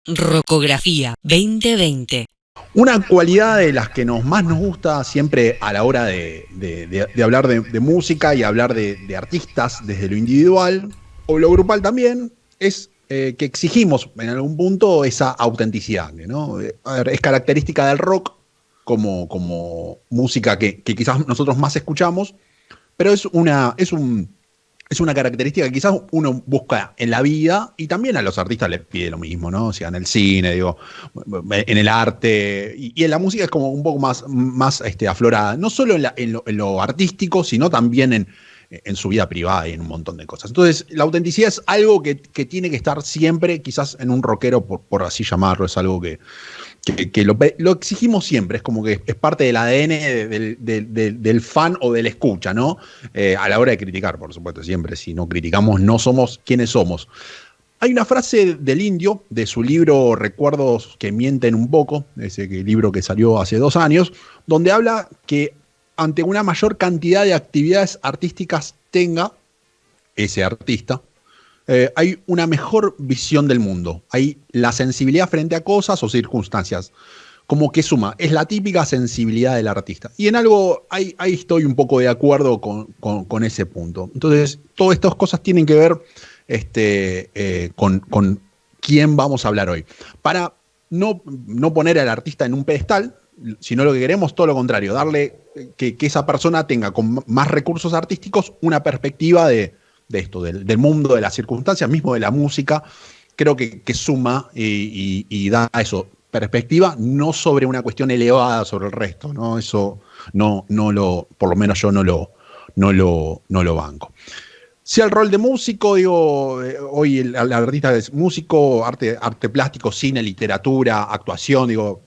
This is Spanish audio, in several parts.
Rocografía 2020. Una cualidad de las que más nos gusta siempre a la hora de hablar de música y hablar de artistas desde lo individual o lo grupal también es que exigimos en algún punto esa autenticidad, ¿no? A ver, es característica del rock como música que quizás nosotros más escuchamos, pero es una característica que quizás uno busca en la vida y también a los artistas les pide lo mismo, ¿no? O sea, en el cine, digo, en el arte y en la música es como un poco más aflorada, no solo en lo artístico, sino también en su vida privada y en un montón de cosas. Entonces, la autenticidad es algo que tiene que estar siempre, quizás en un rockero, por así llamarlo, es algo que lo exigimos siempre, es como que es parte del ADN del fan o del escucha, ¿no? A la hora de criticar, por supuesto, siempre. Si no criticamos, no somos quienes somos. Hay una frase del Indio, de su libro Recuerdos que mienten un poco, ese libro que salió hace 2 años, donde habla que ante una mayor cantidad de actividades artísticas tenga ese artista, hay una mejor visión del mundo. Hay la sensibilidad frente a cosas o circunstancias. Como que suma. Es la típica sensibilidad del artista. Y en algo, ahí estoy un poco de acuerdo con ese punto. Entonces, todas estas cosas tienen que ver con quién vamos a hablar hoy. Para no poner al artista en un pedestal, sino lo que queremos, todo lo contrario, darle que esa persona tenga con más recursos artísticos una perspectiva de esto, del mundo, de las circunstancias, mismo de la música. Creo que suma y da eso, perspectiva, no sobre una cuestión elevada sobre el resto, ¿no? Eso por lo menos yo no lo banco. Si el rol de músico, digo, hoy el artista es músico, arte plástico, cine, literatura, actuación, digo,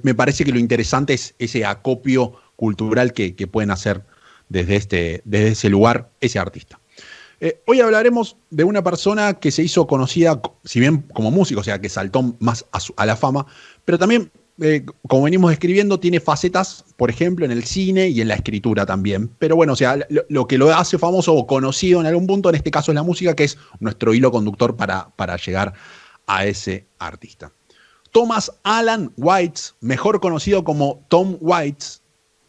me parece que lo interesante es ese acopio cultural que pueden hacer desde ese lugar ese artista. Hoy hablaremos de una persona que se hizo conocida, si bien como músico, o sea, que saltó más a la fama, pero también, como venimos describiendo, tiene facetas, por ejemplo, en el cine y en la escritura también. Pero bueno, o sea, lo que lo hace famoso o conocido en algún punto, en este caso es la música, que es nuestro hilo conductor para llegar a ese artista. Thomas Alan Waits, mejor conocido como Tom Waits,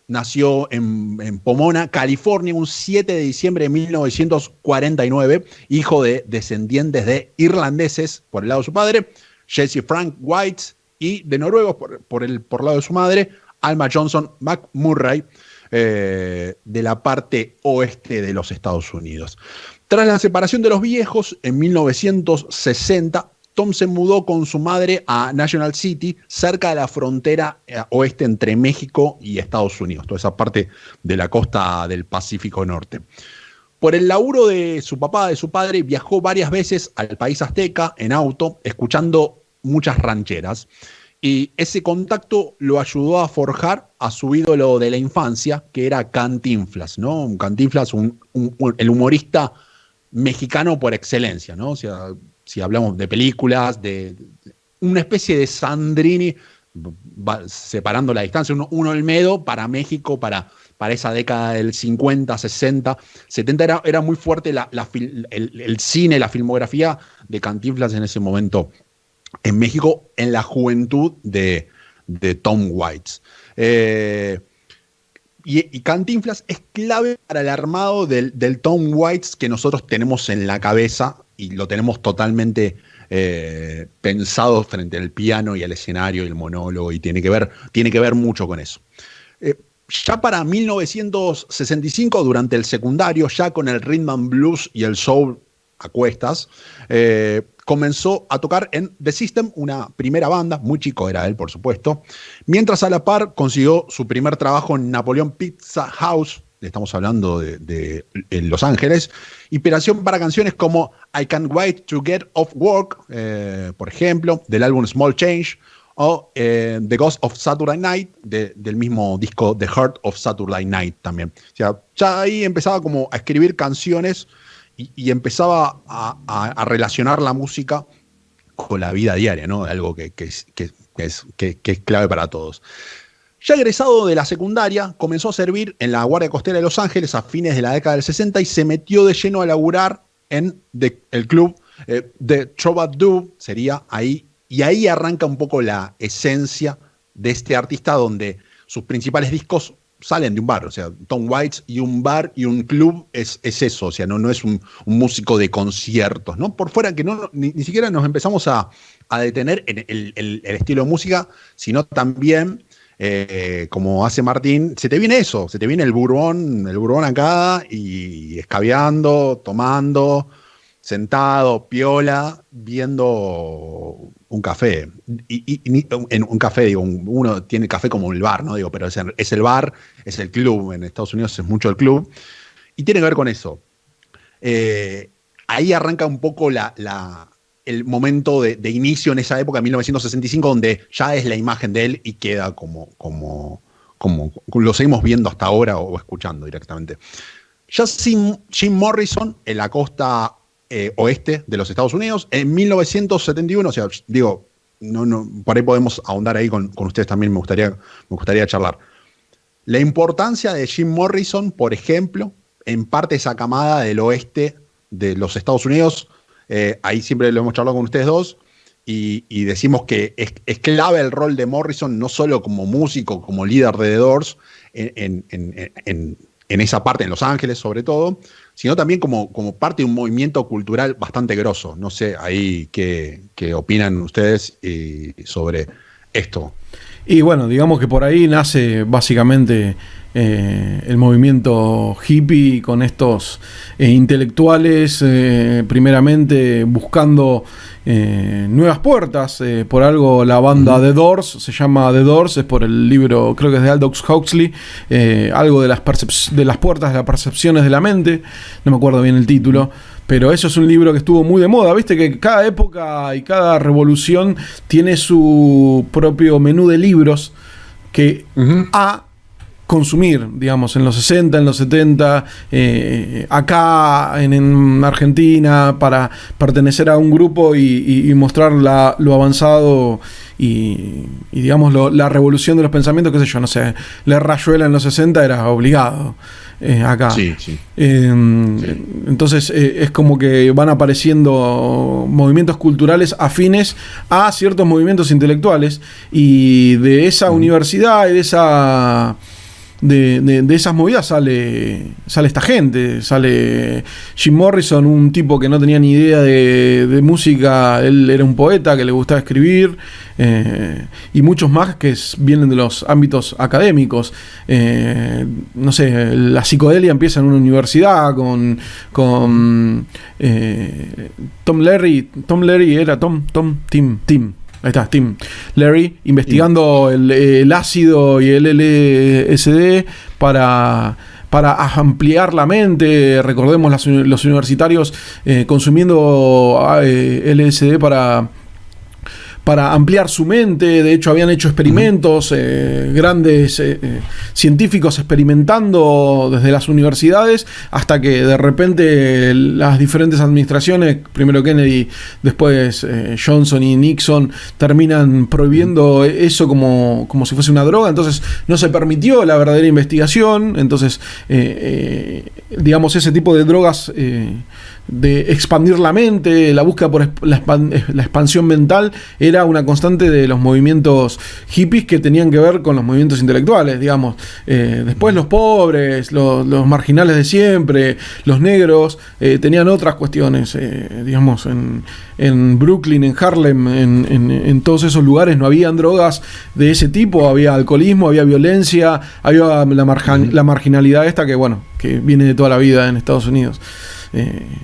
nació en Pomona, California, un 7 de diciembre de 1949, hijo de descendientes de irlandeses por el lado de su padre, Jesse Frank Waits, y de noruegos por el lado de su madre, Alma Johnson McMurray, de la parte oeste de los Estados Unidos. Tras la separación de los viejos, en 1960, Tom se mudó con su madre a National City, cerca de la frontera oeste entre México y Estados Unidos, toda esa parte de la costa del Pacífico Norte. Por el laburo de su papá, de su padre, viajó varias veces al país azteca en auto, escuchando muchas rancheras. Y ese contacto lo ayudó a forjar a su ídolo de la infancia, que era Cantinflas, ¿no? Cantinflas, el humorista mexicano por excelencia, ¿no? O sea, si hablamos de películas, de una especie de Sandrini, separando la distancia, un Olmedo para México, para esa década del 50, 60, 70, era muy fuerte el cine, la filmografía de Cantinflas en ese momento en México, en la juventud de Tom Waits. Y Cantinflas es clave para el armado del Tom Waits que nosotros tenemos en la cabeza y lo tenemos totalmente pensado frente al piano y al escenario y el monólogo, y tiene que ver mucho con eso. Ya para 1965, durante el secundario, ya con el rhythm and blues y el soul a cuestas, comenzó a tocar en The System, una primera banda, muy chico era él, por supuesto, mientras a la par consiguió su primer trabajo en Napoleon Pizza House, estamos hablando de Los Ángeles, inspiración para canciones como I Can't Wait to Get Off Work, por ejemplo, del álbum Small Change, o The Ghost of Saturday Night, del mismo disco The Heart of Saturday Night también. O sea, ya ahí empezaba como a escribir canciones y empezaba a relacionar la música con la vida diaria, ¿no? Algo que es clave para todos. Ya egresado de la secundaria, comenzó a servir en la Guardia Costera de Los Ángeles a fines de la década del 60 y se metió de lleno a laburar en el club de Troubadour, sería ahí Y ahí arranca un poco la esencia de este artista, donde sus principales discos salen de un bar. O sea, Tom Waits y un bar y un club es eso. O sea, no es un músico de conciertos, ¿no? Por fuera que ni siquiera nos empezamos a detener en el estilo de música, sino también, como hace Martín, se te viene eso, se te viene el bourbon acá, y escabeando, tomando, sentado, piola, viendo un café. Y en un café, digo, uno tiene café como el bar, ¿no? Digo, pero es el bar, es el club. En Estados Unidos es mucho el club. Y tiene que ver con eso. Ahí arranca un poco el momento de inicio en esa época, 1965, donde ya es la imagen de él y queda como lo seguimos viendo hasta ahora o escuchando directamente. Ya Jim Morrison en la costa oeste de los Estados Unidos, en 1971, o sea, digo, por ahí podemos ahondar ahí con ustedes también, me gustaría charlar. La importancia de Jim Morrison, por ejemplo, en parte esa camada del oeste de los Estados Unidos, ahí siempre lo hemos charlado con ustedes dos, y decimos que es clave el rol de Morrison, no solo como músico, como líder de The Doors, en esa parte, en Los Ángeles sobre todo, sino también como parte de un movimiento cultural bastante grosso. No sé ahí qué opinan ustedes sobre esto. Y bueno, digamos que por ahí nace básicamente el movimiento hippie, con estos intelectuales primeramente buscando nuevas puertas. Por algo la banda The Doors se llama The Doors, es por el libro, creo que es de Aldous Huxley, algo de las puertas de las percepciones de la mente, no me acuerdo bien el título. Pero eso es un libro que estuvo muy de moda. Viste que cada época y cada revolución tiene su propio menú de libros que a consumir, digamos, en los 60, en los 70, acá en Argentina, para pertenecer a un grupo y mostrar lo avanzado y digamos, la revolución de los pensamientos, qué sé yo, no sé, leer Rayuela en los 60 era obligado. Acá. Sí. Entonces es como que van apareciendo movimientos culturales afines a ciertos movimientos intelectuales, y de esa universidad y de esas movidas sale esta gente. Sale Jim Morrison, un tipo que no tenía ni idea de música. Él era un poeta que le gustaba escribir, y muchos más que vienen de los ámbitos académicos. No sé, la psicodelia empieza en una universidad con Tim Ahí está, Tim Leary, investigando el ácido y el LSD para ampliar la mente. Recordemos los universitarios consumiendo LSD para ampliar su mente. De hecho, habían hecho experimentos, grandes científicos experimentando desde las universidades, hasta que de repente las diferentes administraciones, primero Kennedy, después Johnson y Nixon, terminan prohibiendo eso como si fuese una droga. Entonces no se permitió la verdadera investigación. Entonces, digamos, ese tipo de drogas de expandir la mente, la búsqueda por la expansión mental, era una constante de los movimientos hippies que tenían que ver con los movimientos intelectuales, digamos. Después los pobres, los marginales de siempre, los negros, tenían otras cuestiones, digamos, en Brooklyn, en Harlem, en todos esos lugares no habían drogas de ese tipo, había alcoholismo, había violencia, había la marginalidad esta que viene de toda la vida en Estados Unidos.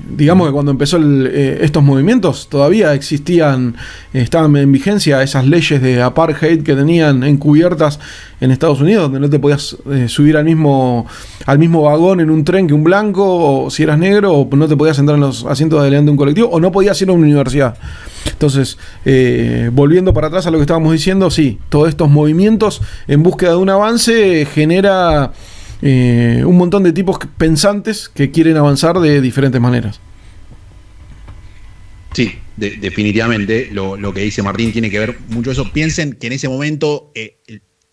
Digamos que cuando empezó estos movimientos todavía estaban en vigencia esas leyes de apartheid que tenían encubiertas en Estados Unidos, donde no te podías subir al mismo vagón en un tren que un blanco, o si eras negro, o no te podías entrar en los asientos de adelante de un colectivo, o no podías ir a una universidad. Entonces, volviendo para atrás a lo que estábamos diciendo, sí, todos estos movimientos en búsqueda de un avance genera un montón de tipos pensantes que quieren avanzar de diferentes maneras. Sí, definitivamente lo que dice Martín tiene que ver mucho eso. Piensen que en ese momento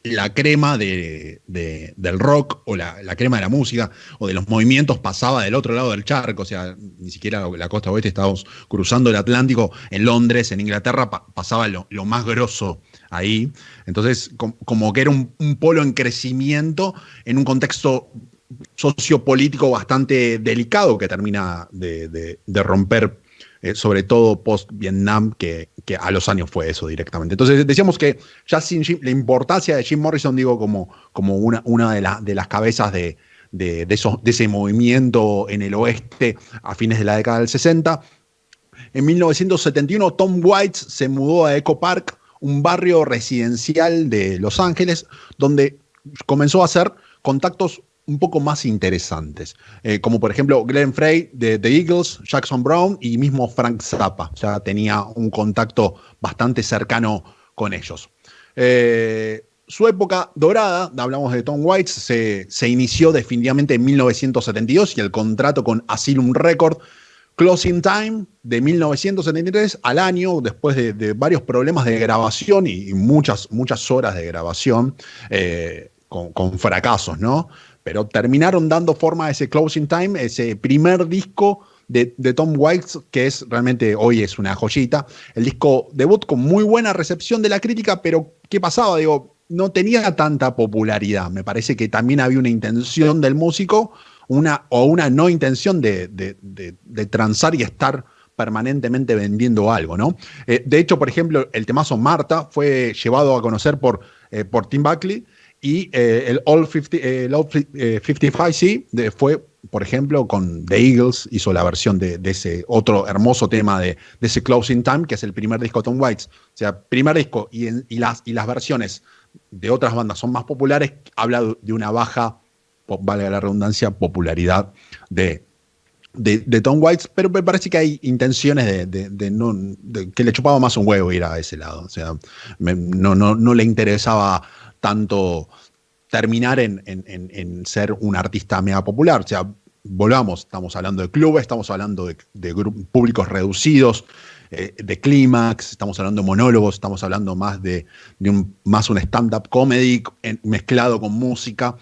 la crema del rock o la crema de la música o de los movimientos pasaba del otro lado del charco, o sea, ni siquiera la costa oeste, estábamos cruzando el Atlántico en Londres, en Inglaterra, pasaba lo más grosso ahí. Entonces, como que era un polo en crecimiento en un contexto sociopolítico bastante delicado que termina de romper, sobre todo post-Vietnam, que a los años fue eso directamente. Entonces decíamos que ya sin Jim, la importancia de Jim Morrison, digo, como una de las cabezas de ese movimiento en el oeste a fines de la década del 60. En 1971 Tom Waits se mudó a Echo Park, un barrio residencial de Los Ángeles, donde comenzó a hacer contactos un poco más interesantes, como por ejemplo Glenn Frey de The Eagles, Jackson Browne y mismo Frank Zappa. Ya tenía un contacto bastante cercano con ellos. Su época dorada, hablamos de Tom Waits, se inició definitivamente en 1972 y el contrato con Asylum Record, Closing Time, de 1973 al año, después de varios problemas de grabación y muchas horas de grabación, con fracasos, ¿no? Pero terminaron dando forma a ese Closing Time, ese primer disco de Tom Waits, que es realmente hoy es una joyita. El disco debut con muy buena recepción de la crítica, pero ¿qué pasaba? Digo, no tenía tanta popularidad. Me parece que también había una intención del músico, una no intención de transar y estar permanentemente vendiendo algo, ¿no? De hecho, por ejemplo, el temazo Marta fue llevado a conocer por Tim Buckley, y el All 55C fue, por ejemplo, con The Eagles, hizo la versión de ese otro hermoso tema de ese Closing Time, que es el primer disco de Tom Waits. O sea, primer disco y las versiones de otras bandas son más populares, habla de una baja, valga la redundancia, popularidad de Tom Waits, pero me parece que hay intenciones de que le chupaba más un huevo ir a ese lado. O sea, no le interesaba tanto terminar en ser un artista mega popular. O sea, volvamos, estamos hablando de clubes, estamos hablando de públicos reducidos, de clímax, estamos hablando de monólogos, estamos hablando más de un stand-up comedy mezclado con música,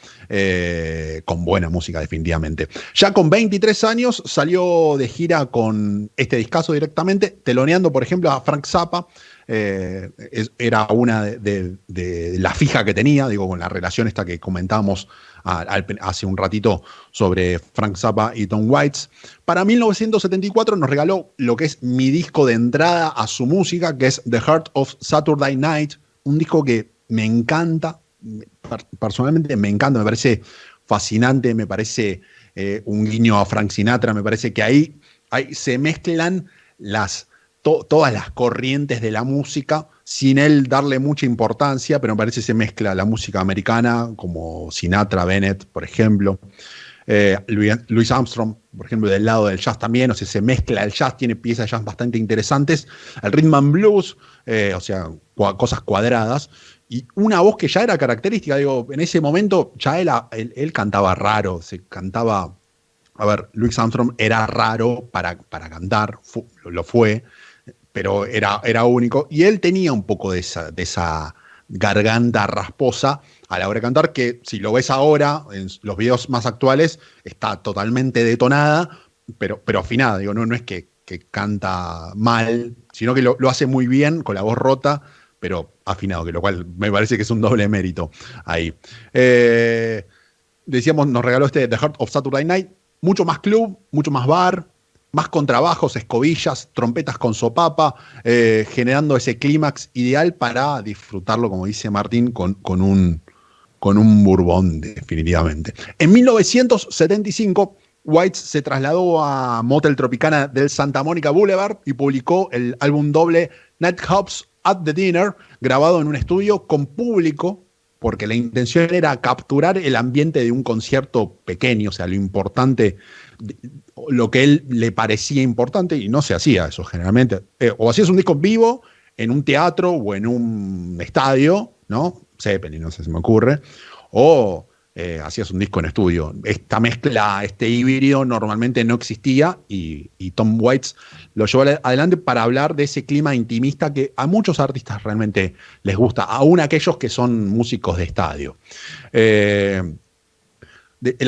con buena música definitivamente. Ya con 23 años salió de gira con este discazo directamente, teloneando por ejemplo a Frank Zappa. Era una de la fija que tenía, digo, con la relación esta que comentábamos hace un ratito sobre Frank Zappa y Tom Waits. Para 1974 nos regaló lo que es mi disco de entrada a su música, que es The Heart of Saturday Night, un disco que me encanta, personalmente me encanta, me parece fascinante, me parece un guiño a Frank Sinatra, me parece que ahí se mezclan todas las corrientes de la música, sin él darle mucha importancia, pero me parece que se mezcla la música americana, como Sinatra, Bennett, por ejemplo, Louis Armstrong, por ejemplo, del lado del jazz también, o sea, se mezcla el jazz, tiene piezas de jazz bastante interesantes, el rhythm and blues, o sea, cosas cuadradas, y una voz que ya era característica, digo, en ese momento ya él cantaba raro, se cantaba... A ver, Louis Armstrong era raro para cantar, lo fue, pero era único. Y él tenía un poco de esa garganta rasposa a la hora de cantar, que si lo ves ahora, en los videos más actuales, está totalmente detonada, pero afinada. Digo, no es que canta mal, sino que lo hace muy bien, con la voz rota, pero afinado, que lo cual me parece que es un doble mérito ahí. Decíamos, nos regaló The Heart of Saturday Night. Mucho más club, mucho más bar, más contrabajos, escobillas, trompetas con sopapa, generando ese clímax ideal para disfrutarlo, como dice Martín, con un bourbon, definitivamente. En 1975, Waits se trasladó a Motel Tropicana del Santa Monica Boulevard y publicó el álbum doble Night Hops at the Dinner, grabado en un estudio con público, porque la intención era capturar el ambiente de un concierto pequeño, o sea, lo importante, lo que él le parecía importante, y no se hacía eso generalmente. O hacías un disco vivo en un teatro o en un estadio, ¿no? Zeppelin, no sé si me ocurre, o hacías un disco en estudio. Esta mezcla, este híbrido normalmente no existía y Tom Waits lo llevó adelante para hablar de ese clima intimista que a muchos artistas realmente les gusta, aún aquellos que son músicos de estadio. El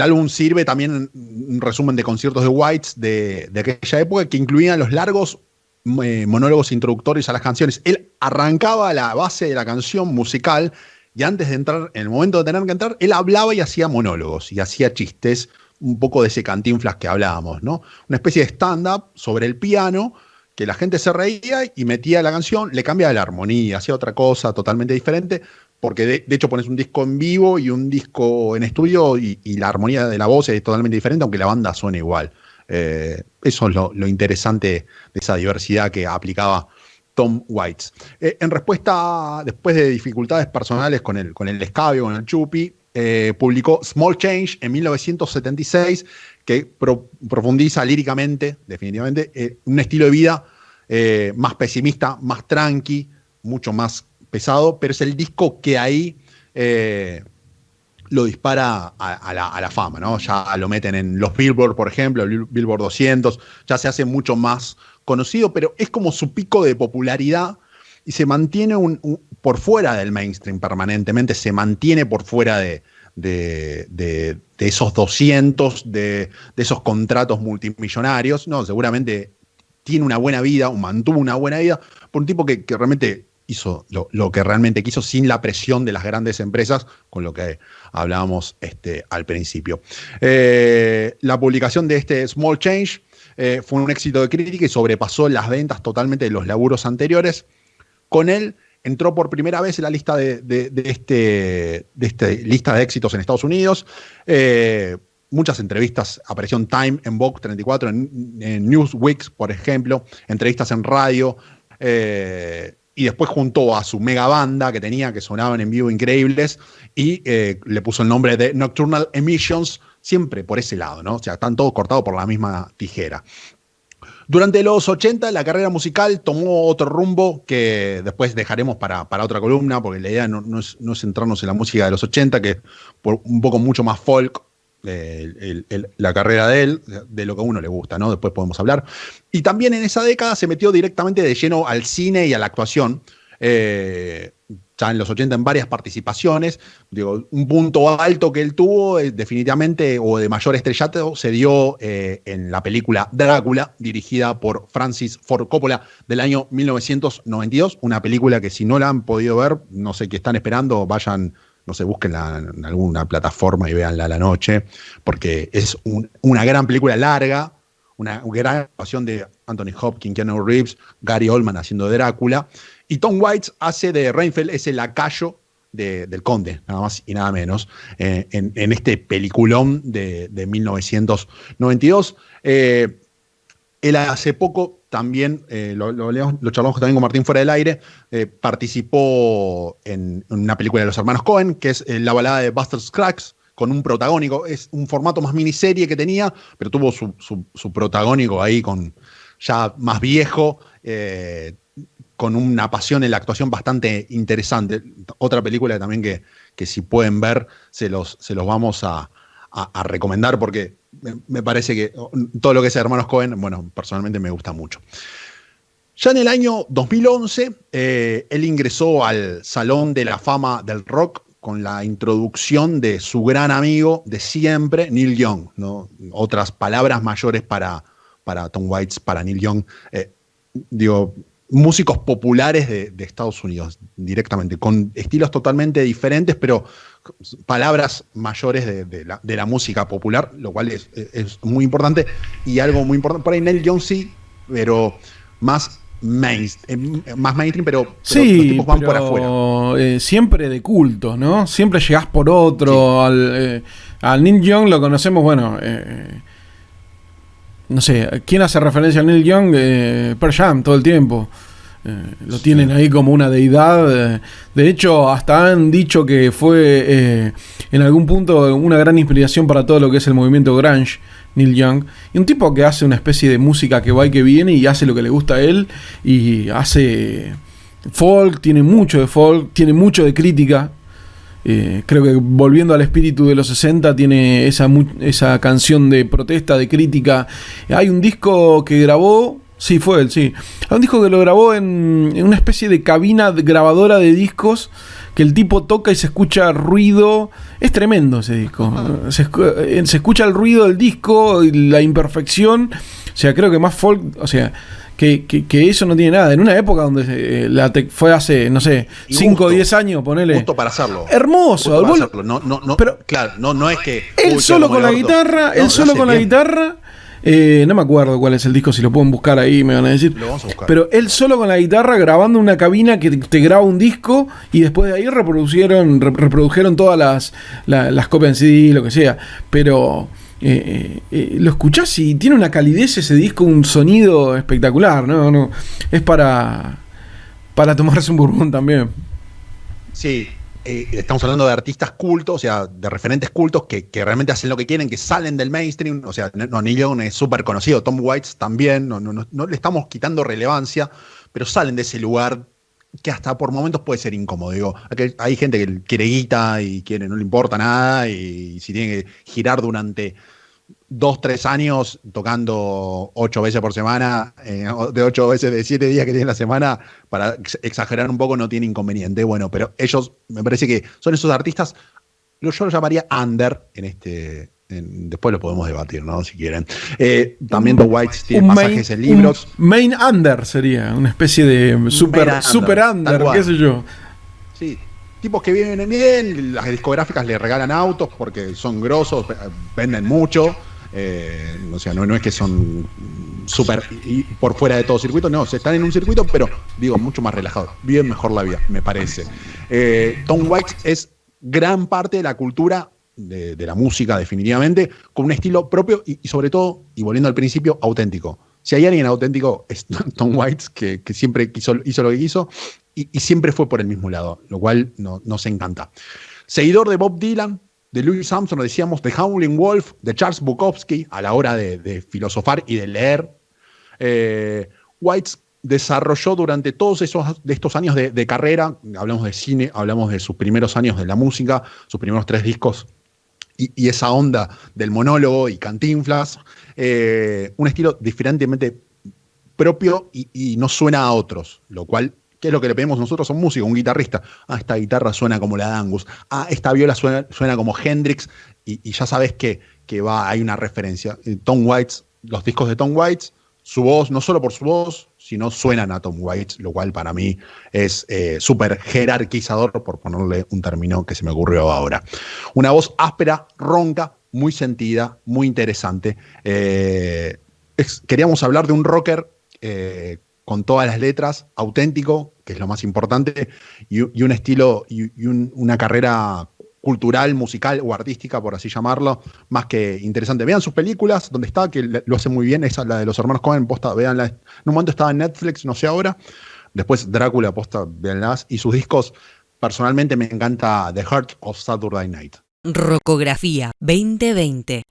álbum sirve también un resumen de conciertos de Waits de aquella época que incluían los largos monólogos introductorios a las canciones. Él arrancaba la base de la canción musical y antes de entrar, en el momento de tener que entrar, él hablaba y hacía monólogos y hacía chistes, un poco de ese Cantinflas que hablábamos, ¿no? Una especie de stand-up sobre el piano que la gente se reía y metía la canción, le cambiaba la armonía, hacía otra cosa totalmente diferente, porque de hecho pones un disco en vivo y un disco en estudio y la armonía de la voz es totalmente diferente, aunque la banda suene igual. Eso es lo interesante de esa diversidad que aplicaba Tom Waits. En respuesta, después de dificultades personales con el escabio, con el chupi, publicó Small Change en 1976, que profundiza líricamente, definitivamente, un estilo de vida más pesimista, más tranqui, mucho más pesado, pero es el disco que ahí lo dispara a la fama, ¿no? Ya lo meten en los Billboard, por ejemplo, el Billboard 200, ya se hace mucho más conocido, pero es como su pico de popularidad y se mantiene por fuera del mainstream permanentemente, se mantiene por fuera de esos 200, de esos contratos multimillonarios, ¿no? Seguramente tiene una buena vida, o mantuvo una buena vida, por un tipo que realmente hizo lo que realmente quiso sin la presión de las grandes empresas, con lo que hablábamos al principio. La publicación de este Small Change fue un éxito de crítica y sobrepasó las ventas totalmente de los laburos anteriores. Con él entró por primera vez en la lista de lista de éxitos en Estados Unidos. Muchas entrevistas, apareció en Time, en Vogue 34, en Newsweek, por ejemplo, entrevistas en radio. Y después juntó a su mega banda que tenía, que sonaban en vivo increíbles, y le puso el nombre de Nocturnal Emissions, siempre por ese lado, ¿no? O sea, están todos cortados por la misma tijera. Durante los 80 la carrera musical tomó otro rumbo que después dejaremos para otra columna, porque la idea no es centrarnos en la música de los 80, que es un poco mucho más folk, la carrera de él, de lo que a uno le gusta, ¿no? Después podemos hablar. Y también en esa década se metió directamente de lleno al cine y a la actuación. Ya en los 80 en varias participaciones. Digo, un punto alto que él tuvo, definitivamente, o de mayor estrellato, se dio en la película Drácula, dirigida por Francis Ford Coppola, del año 1992. Una película que si no la han podido ver, no sé qué están esperando, vayan, no sé, búsquenla en alguna plataforma y véanla a la noche, porque es una gran película larga, una gran actuación de Anthony Hopkins, Keanu Reeves, Gary Oldman haciendo de Drácula, y Tom Waits hace de Renfield, es el lacayo del conde, nada más y nada menos, en este peliculón de 1992. Él hace poco también, lo charlamos también con Martín fuera del aire, participó en una película de los hermanos Coen, que es la balada de Buster Scruggs, con un protagónico. Es un formato más miniserie que tenía, pero tuvo su protagónico ahí ya más viejo, con una pasión en la actuación bastante interesante. Otra película también que si pueden ver, se los vamos a recomendar, porque me parece que todo lo que es Hermanos Coen, bueno, personalmente me gusta mucho. Ya en el año 2011, él ingresó al Salón de la Fama del Rock con la introducción de su gran amigo de siempre, Neil Young, ¿no? Otras palabras mayores para Tom Waits, para Neil Young. Músicos populares de Estados Unidos, directamente, con estilos totalmente diferentes, pero palabras mayores de la música popular, lo cual es muy importante. Y algo muy importante, por ahí Neil Young sí, pero más mainstream, pero sí, los tipos van por afuera. Siempre de cultos, ¿no? Siempre llegás por otro. Sí. Al Neil Young lo conocemos, bueno, no sé, ¿quién hace referencia a Neil Young? Pearl Jam todo el tiempo. Lo tienen ahí como una deidad. De hecho, hasta han dicho que fue en algún punto una gran inspiración para todo lo que es el movimiento grunge, Neil Young. Y un tipo que hace una especie de música que va y que viene y hace lo que le gusta a él. Y hace folk, tiene mucho de folk, tiene mucho de crítica. Creo que volviendo al espíritu de los 60 tiene esa canción de protesta, de crítica. Hay un disco que grabó, sí, fue él, sí. Hay un disco que lo grabó en una especie de cabina grabadora de discos, que el tipo toca y se escucha ruido. Es tremendo ese disco. Se escucha el ruido del disco, la imperfección. O sea, creo que más folk, o sea, que eso no tiene nada. En una época donde fue hace, no sé, 5 o 10 años, ponele. Justo para hacerlo. Hermoso. Justo para hacerlo. No, pero claro, no es que... Él solo con la guitarra, no me acuerdo cuál es el disco, si lo pueden buscar ahí me van a decir. Lo vamos a buscar. Pero él solo con la guitarra grabando una cabina que te graba un disco y después de ahí reprodujeron todas las copias en CD, lo que sea. Pero lo escuchás y tiene una calidez ese disco, un sonido espectacular, ¿no? Es para tomarse un bourbon también. Sí, estamos hablando de artistas cultos, o sea, de referentes cultos que realmente hacen lo que quieren, que salen del mainstream. O sea, Neil Young es súper conocido, Tom Waits también, no le estamos quitando relevancia, pero salen de ese lugar que hasta por momentos puede ser incómodo. Digo, hay gente que quiere guita y no le importa nada, y si tiene que girar durante 2-3 años tocando 8 veces por semana, de 8 veces de 7 días que tiene la semana, para exagerar un poco, no tiene inconveniente. Bueno, pero ellos, me parece que son esos artistas, yo lo llamaría under después lo podemos debatir, ¿no? Si quieren. También The Whites tiene pasajes en libros. Main under sería, una especie de super under, qué sé yo. Sí. Tipos que viven bien, las discográficas le regalan autos porque son grosos, venden mucho. O sea, no es que son súper por fuera de todo circuito, no, están en un circuito, pero digo, mucho más relajados, viven mejor la vida, me parece. Tom Waits es gran parte de la cultura de la música, definitivamente, con un estilo propio y sobre todo, y volviendo al principio, auténtico. Si hay alguien auténtico, es Tom Waits, que siempre hizo lo que quiso y siempre fue por el mismo lado, lo cual nos encanta. Seguidor de Bob Dylan, de Louis Armstrong, decíamos, de Howlin' Wolf, de Charles Bukowski, a la hora de filosofar y de leer. Waits desarrolló durante todos estos años de carrera, hablamos de cine, hablamos de sus primeros años de la música, sus primeros 3 discos, y esa onda del monólogo y Cantinflas, un estilo diferentemente propio y no suena a otros, lo cual, ¿qué es lo que le pedimos nosotros a un músico, un guitarrista? Esta guitarra suena como la de Angus, esta viola suena como Hendrix, y ya sabes que hay una referencia. Tom Waits, los discos de Tom Waits, su voz, no solo por su voz, sino suenan a Tom Waits, lo cual para mí es súper jerarquizador, por ponerle un término que se me ocurrió ahora. Una voz áspera, ronca, muy sentida, muy interesante. Queríamos hablar de un rocker con todas las letras, auténtico, que es lo más importante, y un estilo y una carrera cultural, musical o artística, por así llamarlo, más que interesante. Vean sus películas, donde está, que lo hace muy bien, esa, la de los hermanos Coen, posta, veanla. En un momento estaba en Netflix, no sé ahora, después Drácula, posta, veanlas, y sus discos, personalmente me encanta The Heart of Saturday Night. Rocografía 2020.